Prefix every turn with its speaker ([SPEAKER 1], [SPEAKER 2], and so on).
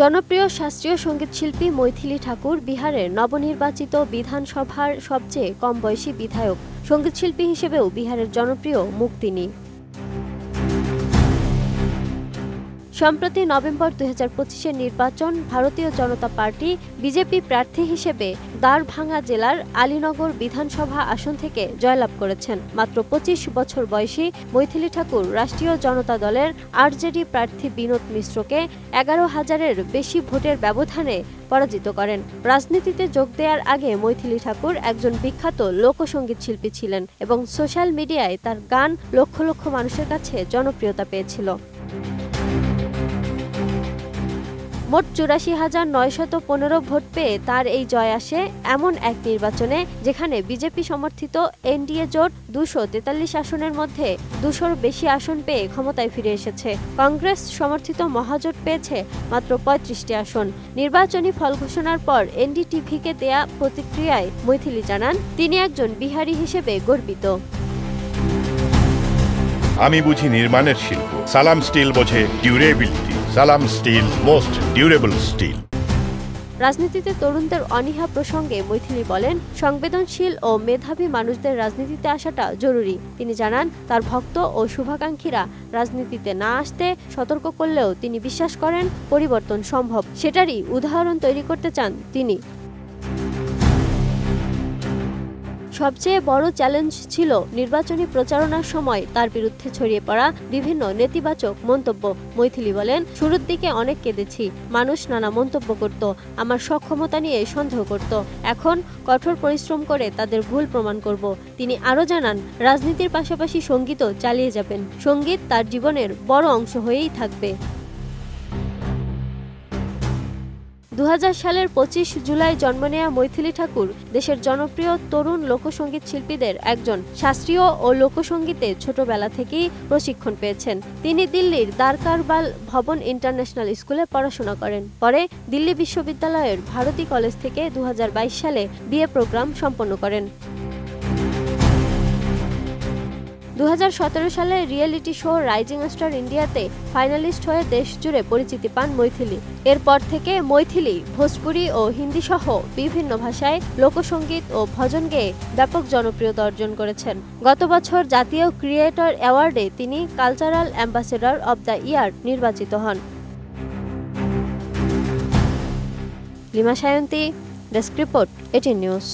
[SPEAKER 1] জনপ্রিয় শাস্ত্রীয় সঙ্গীত শিল্পী মৈথিলী ঠাকুর বিহারের নবনির্বাচিত বিধানসভার সবচেয়ে কম বয়সী বিধায়ক। সঙ্গীতশিল্পী হিসেবেও বিহারের জনপ্রিয় মুখ তিনি। সম্প্রতি নভেম্বর 2025-এর নির্বাচন ভারতীয় জনতা পার্টি বিজেপি প্রার্থী হিসেবে দ্বারভাঙ্গা জেলার আলীনগর বিধানসভা আসন থেকে জয়লাভ করেছেন। মাত্র 25 বছর বয়সী মৈথিলী ঠাকুর রাষ্ট্রীয় জনতা দলের আরজেডি প্রার্থী বিনোদ মিশ্রকে 11,000-এর বেশি ভোটের ব্যবধানে পরাজিত করেন। রাজনীতিতে যোগ দেওয়ার আগে মৈথিলী ঠাকুর একজন বিখ্যাত লোকসঙ্গীত শিল্পী ছিলেন এবং সোশ্যাল মিডিয়ায় তার গান লক্ষ লক্ষ মানুষের কাছে জনপ্রিয়তা পেয়েছিল। মোট 84,915 ভোট পেয়ে তার এই জয় আসে এমন এক নির্বাচনে যেখানে বিজেপি সমর্থিত এনডিএ জোট 243 আসনের মধ্যে 200-র বেশি আসন পেয়ে ক্ষমতায় ফিরে এসেছে। কংগ্রেস সমর্থিত মহাজোট পেয়েছে মাত্র 35টি আসন। নির্বাচনী ফল ঘোষণার পর এনডিটিভিকে দেয়া প্রতিক্রিয়ায় মৈথিলী জানান, তিনি একজন বিহারি হিসেবে গর্বিত।
[SPEAKER 2] আমি বুঝি নির্মাণের শিল্প, সালাম স্টিল বোঝে ডিউরেবিলিটি। সালাম স্টিল, মোস্ট ডিউরেবল স্টিল।
[SPEAKER 1] রাজনীতিতে তরুণদের অনীহা প্রসঙ্গে মৈথিলী বলেন, সংবেদনশীল ও মেধাবী মানুষদের রাজনীতিতে আসাটা জরুরি। তিনি জানান, তার ভক্ত ও শুভাকাঙ্ক্ষীরা রাজনীতিতে না আসতে সতর্ক করলেও তিনি বিশ্বাস করেন পরিবর্তন সম্ভব। সেটারই উদাহরণ তৈরি করতে চান তিনি। সবচেয়ে বড় চ্যালেঞ্জ ছিল নির্বাচনী প্রচারণার সময় তার বিরুদ্ধে ছড়িয়ে পড়া বিভিন্ন নেতিবাচক মন্তব্য। মৈথিলী বলেন, শুরুর দিকে অনেক কেঁদেছি, মানুষ নানা মন্তব্য করত, আমার সক্ষমতা নিয়ে সন্দেহ করত। এখন কঠোর পরিশ্রম করে তাদের ভুল প্রমাণ করব। তিনি আরও জানান, রাজনীতির পাশাপাশি সঙ্গীতও চালিয়ে যাবেন। সঙ্গীত তার জীবনের বড় অংশ হয়েই থাকবে। 2000 সালের 25 জুলাই জন্ম নেয়া মৈথিলী ঠাকুর দেশের জনপ্রিয় তরুণ লোকসঙ্গীত শিল্পীদের একজন। শাস্ত্রীয় ও লোকসঙ্গীতে ছোটবেলা থেকেই প্রশিক্ষণ পেয়েছেন। তিনি দিল্লির দ্বারকারবাল ভবন ইন্টারন্যাশনাল স্কুলে পড়াশোনা করেন। পরে দিল্লি বিশ্ববিদ্যালয়ের ভারতী কলেজ থেকে 2022 সালে বিএ প্রোগ্রাম সম্পন্ন করেন। 2017 সালে রিয়েলিটি শো রাইজিং স্টার ইন্ডিয়াতে ফাইনালিস্ট হয়ে দেশ জুড়ে পরিচিতি পান মৈথিলী। এরপর থেকে মৈথিলী ভোজপুরি ও হিন্দি সহ বিভিন্ন ভাষায় লোকসঙ্গীত ও ভজন গেয়ে ব্যাপক জনপ্রিয়তা অর্জন করেছেন। গত বছর জাতীয় ক্রিয়েটর অ্যাওয়ার্ডে তিনি cultural ambassador of the year নির্বাচিত হন। Lima Sayanti, desk report, 18 news.